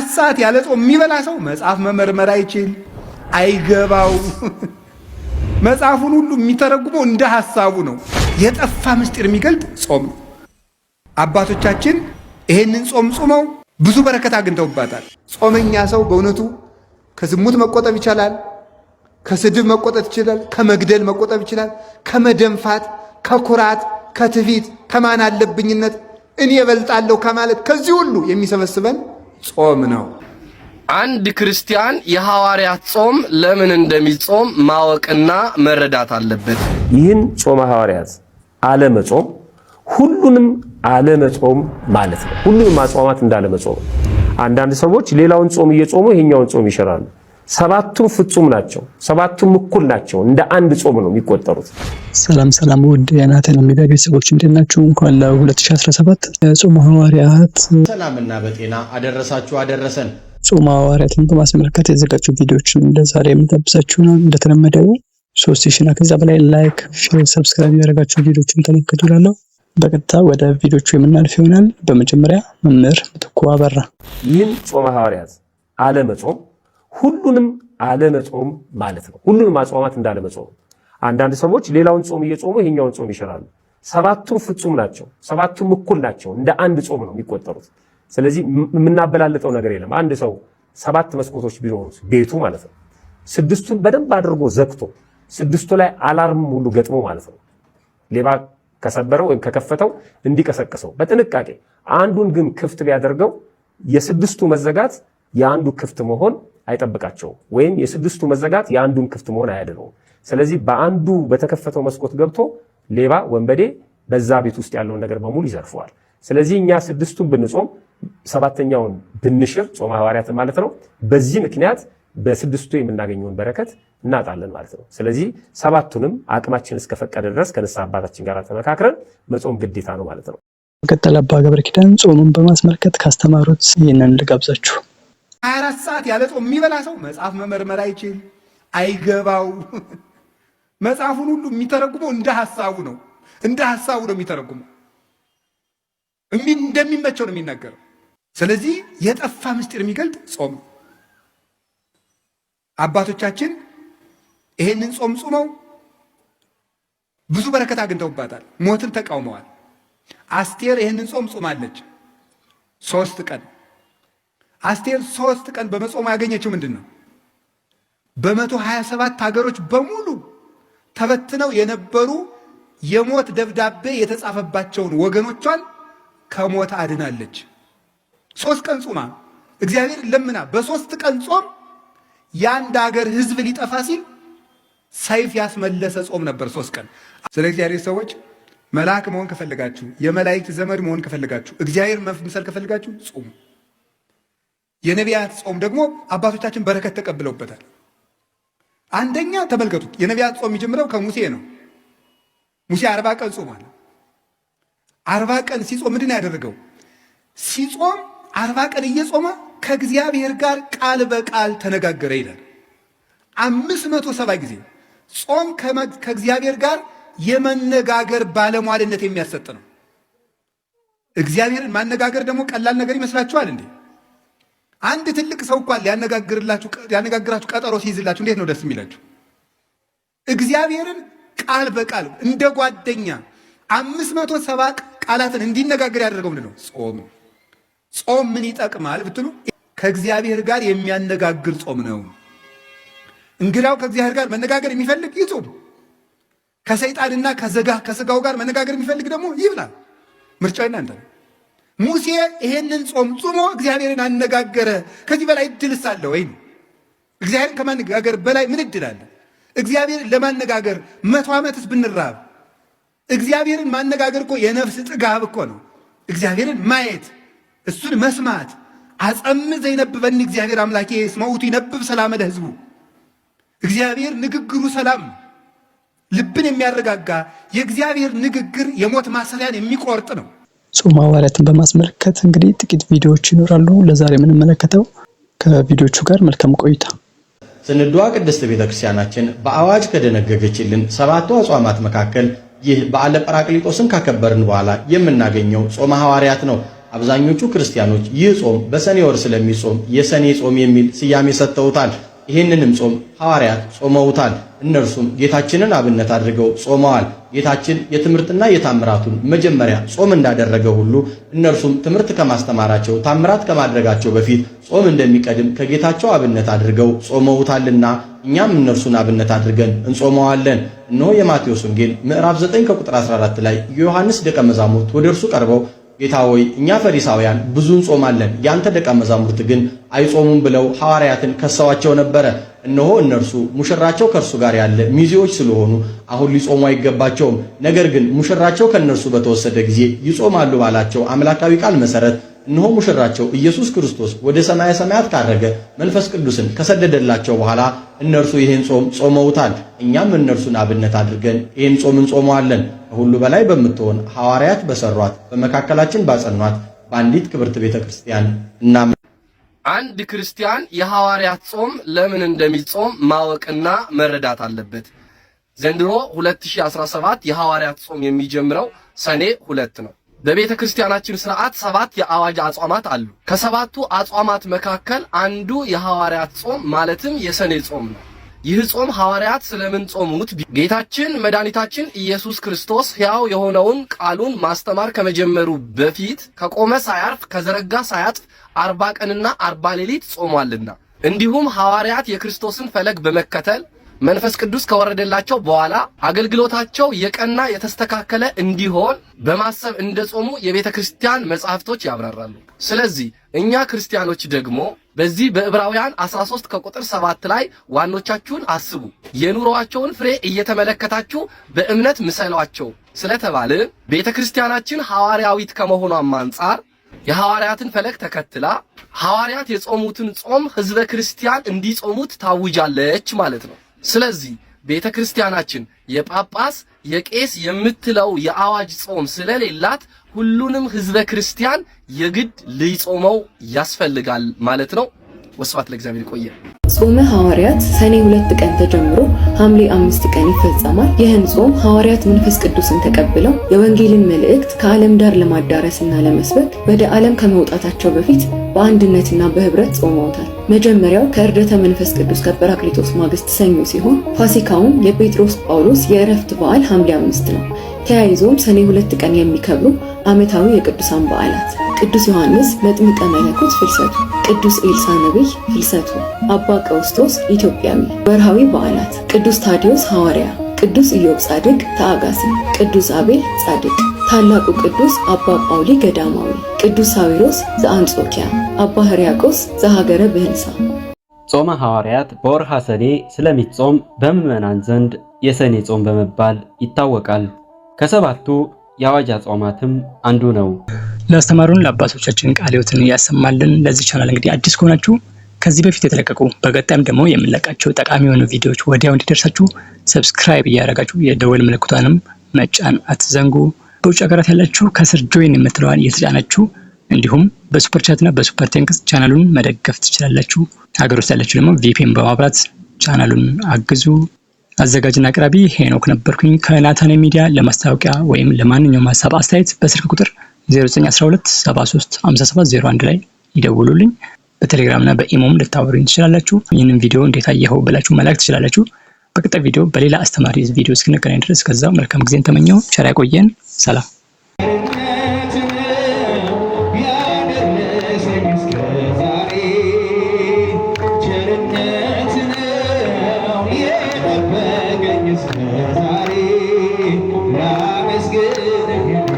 24 ሰዓት ያለ ጾም የሚበላ ሰው መጽሐፍ መመርመር አይችል አይገባው። መጽሐፉን ሁሉ የሚተረጉመው እንደ ሐሳቡ ነው። የጠፋ ምስጢር የሚገልጥ ጾም ነው። አባቶቻችን ይሄንን ጾም ጾመው ብዙ በረከት አግኝተውባታል። ጾመኛ ሰው በእውነቱ ከዝሙት መቆጠብ ይችላል፣ ከስድብ መቆጠብ ይችላል፣ ከመግደል መቆጠብ ይችላል፣ ከመደንፋት፣ ከኩራት፣ ከትዕቢት፣ ከማን አለብኝነት እኔ እበልጣለሁ ከማለት ከዚህ ሁሉ የሚሰበስበን ጾም ነው። አንድ ክርስቲያን የሐዋርያት ጾም ለምን እንደሚጾም ማወቅና መረዳት አለበት። ይህን ጾመ ሐዋርያት አለመጾም ሁሉንም አለመጾም ማለት ነው። ሁሉንም አጽዋማት እንዳለመጾም። አንዳንድ ሰዎች ሌላውን ጾም እየጾሙ ይሄኛውን ጾም ይሽራሉ። ሰባቱም ፍጹም ናቸው፣ ሰባቱም እኩል ናቸው። እንደ አንድ ጾም ነው የሚቆጠሩት። ሰላም ውድ የናተን ሚዲያ ቤተሰቦች እንዴት ናችሁ? እንኳን ለ2017 ጾመ ሐዋርያት ሰላምና በጤና አደረሳችሁ አደረሰን። ጾመ ሐዋርያትን በማስመልከት የተዘጋጁ ቪዲዮዎችን እንደዛሬ የምታብሳችሁ ነው። እንደተለመደው 3000 እና ከዛ በላይ ላይክ፣ ሼር፣ ሰብስክራይብ ያደረጋችሁ ቪዲዮዎችን ተመልከቱ እላለሁ። በቀጥታ ወደ ቪዲዮቹ የምናልፍ ይሆናል። በመጀመሪያ መምህር ምትኩ አበራ ይህን ጾመ ሐዋርያት አለመጾም ሁሉንም አለመጾም ማለት ነው። ሁሉንም አጽዋማት እንዳለመጾም። አንዳንድ ሰዎች ሌላውን ጾም እየጾሙ ይሄኛውን ጾም ይሽራሉ። ሰባቱም ፍጹም ናቸው፣ ሰባቱም እኩል ናቸው። እንደ አንድ ጾም ነው የሚቆጠሩት። ስለዚህ የምናበላልጠው ነገር የለም። አንድ ሰው 7 መስኮቶች ቢኖሩት ቤቱ ማለት ነው፣ 6ቱን በደንብ አድርጎ ዘግቶ 6ቱ ላይ አላርም ሁሉ ገጥሞ ማለት ነው ሌባ ከሰበረው ወይም ከከፈተው እንዲቀሰቅሰው በጥንቃቄ አንዱን ግን ክፍት ቢያደርገው የ6ቱ መዘጋት የአንዱ ክፍት መሆን አይጠብቃቸውም፣ ወይም የ6ቱ መዘጋት የአንዱን ክፍት መሆን አያድነውም። ስለዚህ በአንዱ በተከፈተው መስኮት ገብቶ ሌባ ወንበዴ በዛ ቤት ውስጥ ያለውን ነገር በሙሉ ይዘርፈዋል። ስለዚህ እኛ 6ቱን ብንጾም 7ኛውን ብንሽር ጾመ ሐዋርያትን ማለት ነው፣ በዚህ ምክንያት በ6ቱ የምናገኘውን በረከት እናጣለን ማለት ነው። ስለዚህ 7ቱንም አቅማችን እስከፈቀደ ድረስ ከንስሐ አባታችን ጋር ተመካክረን መጾም ግዴታ ነው ማለት ነው። በቀጠለ አባ ገብረ ኪዳን ጾሙን በማስመልከት ካስተማሩት ይህንን ልጋብዛችሁ። 24 ሰዓት ያለ ጾም የሚበላ ሰው መጽሐፍ መመርመር አይችል አይገባው። መጽሐፉን ሁሉ የሚተረጉመው እንደ ሐሳቡ ነው። እንደ ሐሳቡ ነው የሚተረጉመው፣ እንደሚመቸው ነው የሚናገረው። ስለዚህ የጠፋ ምስጢር የሚገልጥ ጾም ነው። አባቶቻችን ይሄንን ጾም ጾመው ብዙ በረከት አግኝተውባታል። ሞትን ተቃውመዋል። አስቴር ይሄንን ጾም ጾማለች 3 ቀን። አስቴር 3 ቀን በመጾም ያገኘችው ምንድን ነው? በ127 ሀገሮች በሙሉ ተበትነው የነበሩ የሞት ደብዳቤ የተጻፈባቸውን ወገኖቿን ከሞት አድናለች። 3 ቀን ጾማ እግዚአብሔር ለምና በ3 ቀን ጾም የአንድ ሀገር ሕዝብ ሊጠፋ ሲል ሰይፍ ያስመለሰ ጾም ነበር 3 ቀን። ስለ እግዚአብሔር ሰዎች መልአክ መሆን ከፈለጋችሁ፣ የመላእክት ዘመድ መሆን ከፈለጋችሁ፣ እግዚአብሔር መምሰል ከፈለጋችሁ ጾሙ። የነቢያት ጾም ደግሞ አባቶቻችን በረከት ተቀብለውበታል። አንደኛ ተመልከቱ፣ የነቢያት ጾም የሚጀምረው ከሙሴ ነው። ሙሴ 40 ቀን ጾሟል። 40 ቀን ሲጾም ምንድን ነው ያደረገው? ሲጾም 40 ቀን እየጾመ ከእግዚአብሔር ጋር ቃል በቃል ተነጋገረ ይላል። 570 ጊዜ ጾም ከእግዚአብሔር ጋር የመነጋገር ባለሟልነት የሚያሰጥ ነው። እግዚአብሔርን ማነጋገር ደግሞ ቀላል ነገር ይመስላችኋል እንዴ? አንድ ትልቅ ሰው እንኳን ሊያነጋግራችሁ ቀጠሮ ሲይዝላችሁ እንዴት ነው ደስ የሚላችሁ? እግዚአብሔርን ቃል በቃል እንደ ጓደኛ 570 ቃላትን እንዲነጋገር ያደረገው ምንድን ነው? ጾም። ጾም ምን ይጠቅማል ብትሉ ከእግዚአብሔር ጋር የሚያነጋግር ጾም ነው። እንግዳው ከእግዚአብሔር ጋር መነጋገር የሚፈልግ ይጾም። ከሰይጣንና ከስጋው ጋር መነጋገር የሚፈልግ ደግሞ ይብላል። ምርጫው እናንተ ነው። ሙሴ ይሄንን ጾም ጾሞ እግዚአብሔርን አነጋገረ። ከዚህ በላይ እድልስ አለ ወይ? እግዚአብሔርን ከማነጋገር በላይ ምን እድል አለ? እግዚአብሔርን ለማነጋገር 100 ዓመትስ ብንራብ እግዚአብሔርን ማነጋገር እኮ የነፍስ ጥጋብ እኮ ነው። እግዚአብሔርን ማየት፣ እሱን መስማት። አጸም ዘይነብበኒ እግዚአብሔር አምላኬ እስመ ውእቱ ይነብብ ሰላም ለሕዝቡ። እግዚአብሔር ንግግሩ ሰላም፣ ልብን የሚያረጋጋ የእግዚአብሔር ንግግር የሞት ማሰሪያን የሚቆርጥ ነው። ጾመ ሐዋርያትን በማስመልከት እንግዲህ ጥቂት ቪዲዮዎች ይኖራሉ። ለዛሬ የምንመለከተው ከቪዲዮቹ ጋር መልካም ቆይታ። ስንዷ ቅድስት ቤተክርስቲያናችን በአዋጅ ከደነገገችልን 7ቱ አጽዋማት መካከል ይህ በዓለ ጰራቅሊጦስን ካከበርን በኋላ የምናገኘው ጾመ ሐዋርያት ነው። አብዛኞቹ ክርስቲያኖች ይህ ጾም በሰኔ ወር ስለሚጾም የሰኔ ጾም የሚል ስያሜ ሰጥተውታል። ይህንንም ጾም ሐዋርያት ጾመውታል። እነርሱም ጌታችንን አብነት አድርገው ጾመዋል። ጌታችን የትምህርትና የታምራቱን መጀመሪያ ጾም እንዳደረገ ሁሉ እነርሱም ትምህርት ከማስተማራቸው ታምራት ከማድረጋቸው በፊት ጾም እንደሚቀድም ከጌታቸው አብነት አድርገው ጾመውታልና እኛም እነርሱን አብነት አድርገን እንጾመዋለን። እነሆ የማቴዎስ ወንጌል ምዕራፍ 9 ከቁጥር 14 ላይ የዮሐንስ ደቀ መዛሙርት ወደ እርሱ ቀርበው ጌታ ሆይ እኛ ፈሪሳውያን ብዙ እንጾማለን፣ ያንተ ደቀ መዛሙርት ግን አይጾሙም ብለው ሐዋርያትን ከሰዋቸው ነበረ። እነሆ እነርሱ ሙሽራቸው ከእርሱ ጋር ያለ ሚዜዎች ስለሆኑ አሁን ሊጾሙ አይገባቸውም። ነገር ግን ሙሽራቸው ከእነርሱ በተወሰደ ጊዜ ይጾማሉ ባላቸው አምላካዊ ቃል መሰረት እነሆ ሙሽራቸው ኢየሱስ ክርስቶስ ወደ ሰማየ ሰማያት ካረገ መንፈስ ቅዱስን ከሰደደላቸው በኋላ እነርሱ ይህን ጾም ጾመውታል። እኛም እነርሱን አብነት አድርገን ይህን ጾም እንጾመዋለን። ከሁሉ በላይ በምትሆን ሐዋርያት በሰሯት በመካከላችን ባጸኗት በአንዲት ክብርት ቤተክርስቲያን እናም አንድ ክርስቲያን የሐዋርያት ጾም ለምን እንደሚጾም ማወቅና መረዳት አለበት። ዘንድሮ 2017 የሐዋርያት ጾም የሚጀምረው ሰኔ 2 ነው። በቤተ ክርስቲያናችን ሥርዓት 7 የአዋጅ አጽዋማት አሉ። ከሰባቱ አጽዋማት መካከል አንዱ የሐዋርያት ጾም ማለትም የሰኔ ጾም ነው። ይህ ጾም ሐዋርያት ስለምን ጾሙት? ጌታችን መድኃኒታችን ኢየሱስ ክርስቶስ ሕያው የሆነውን ቃሉን ማስተማር ከመጀመሩ በፊት ከቆመ ሳያርፍ ከዘረጋ ሳያጥፍ 40 ቀንና 40 ሌሊት ጾሟልና፣ እንዲሁም ሐዋርያት የክርስቶስን ፈለግ በመከተል መንፈስ ቅዱስ ከወረደላቸው በኋላ አገልግሎታቸው የቀና የተስተካከለ እንዲሆን በማሰብ እንደጾሙ የቤተ ክርስቲያን መጻሕፍቶች ያብራራሉ። ስለዚህ እኛ ክርስቲያኖች ደግሞ በዚህ በዕብራውያን 13 ከቁጥር 7 ላይ ዋኖቻችሁን አስቡ፣ የኑሮአቸውን ፍሬ እየተመለከታችሁ በእምነት ምሰሏቸው ስለተባልን ቤተ ክርስቲያናችን ሐዋርያዊት ከመሆኗም አንጻር የሐዋርያትን ፈለግ ተከትላ ሐዋርያት የጾሙትን ጾም ሕዝበ ክርስቲያን እንዲጾሙት ታውጃለች ማለት ነው። ስለዚህ ቤተ ክርስቲያናችን የጳጳስ የቄስ የምትለው የአዋጅ ጾም ስለሌላት ሁሉንም ሕዝበ ክርስቲያን የግድ ሊጾመው ያስፈልጋል ማለት ነው። ወስብሐት ለእግዚአብሔር። ይቆየ። ጾመ ሐዋርያት ሰኔ 2 ቀን ተጀምሮ ሐምሌ 5 ቀን ይፈጸማል። ይህን ጾም ሐዋርያት መንፈስ ቅዱስን ተቀብለው የወንጌልን መልእክት ከዓለም ዳር ለማዳረስና ለመስበክ ወደ ዓለም ከመውጣታቸው በፊት በአንድነትና በህብረት ጾመውታል። መጀመሪያው ከእርደተ መንፈስ ቅዱስ ከጰራቅሊጦስ ማግስት ሰኞ ሲሆን ፋሲካውም የጴጥሮስ ጳውሎስ የዕረፍት በዓል ሐምሌ 5 ነው። ተያይዞም ሰኔ 2 ቀን የሚከብሩ ዓመታዊ የቅዱሳን በዓላት ቅዱስ ዮሐንስ መጥምቀ መለኮት ፍልሰቱ፣ ቅዱስ ኤልሳ ነቢይ ፍልሰቱ፣ አባ ቀውስጦስ ኢትዮጵያዊ። ወርሃዊ በዓላት ቅዱስ ታዲዮስ ሐዋርያ፣ ቅዱስ ኢዮብ ጻድቅ ተአጋሲ፣ ቅዱስ አቤል ጻድቅ፣ ታላቁ ቅዱስ አባ ጳውሊ ገዳማዊ፣ ቅዱስ ሳዊሮስ ዘአንጾኪያ፣ አባ ሕርያቆስ ዘሀገረ ብህንሳ። ጾመ ሐዋርያት በወርሃ ሰኔ ስለሚጾም በምዕመናን ዘንድ የሰኔ ጾም በመባል ይታወቃል። ከሰባቱ የአዋጅ አጽዋማትም አንዱ ነው። ላስተማሩን ለአባቶቻችን ቃለ ሕይወትን ያሰማልን። ለዚህ ቻናል እንግዲህ አዲስ ከሆናችሁ ከዚህ በፊት የተለቀቁ በቀጣይም ደግሞ የምንለቃቸው ጠቃሚ የሆኑ ቪዲዮዎች ወዲያው እንዲደርሳችሁ ሰብስክራይብ እያደረጋችሁ የደወል ምልክቷንም መጫን አትዘንጉ። በውጭ ሀገራት ያላችሁ ከስር ጆይን የምትለዋን እየተጫናችሁ እንዲሁም በሱፐር ቻትና በሱፐር ቴንክስ ቻናሉን መደገፍ ትችላላችሁ። ሀገር ውስጥ ያላችሁ ደግሞ ቪፒኤን በማብራት ቻናሉን አግዙ። አዘጋጅና አቅራቢ ሄኖክ ነበርኩኝ ከናታን ሚዲያ። ለማስታወቂያ ወይም ለማንኛውም ሀሳብ አስተያየት በስልክ ቁጥር 0912 73 57 01 ላይ ይደውሉልኝ። በቴሌግራም እና በኢሞም ልታወሩኝ ትችላላችሁ። ይህንን ቪዲዮ እንዴት አየኸው ብላችሁ መላክ ትችላላችሁ። በቀጣይ ቪዲዮ በሌላ አስተማሪ ቪዲዮ እስክንገናኝ ድረስ ከዛው መልካም ጊዜን ተመኘው። ቸር ያቆየን። ሰላም። ዛሬ ላመስግንህ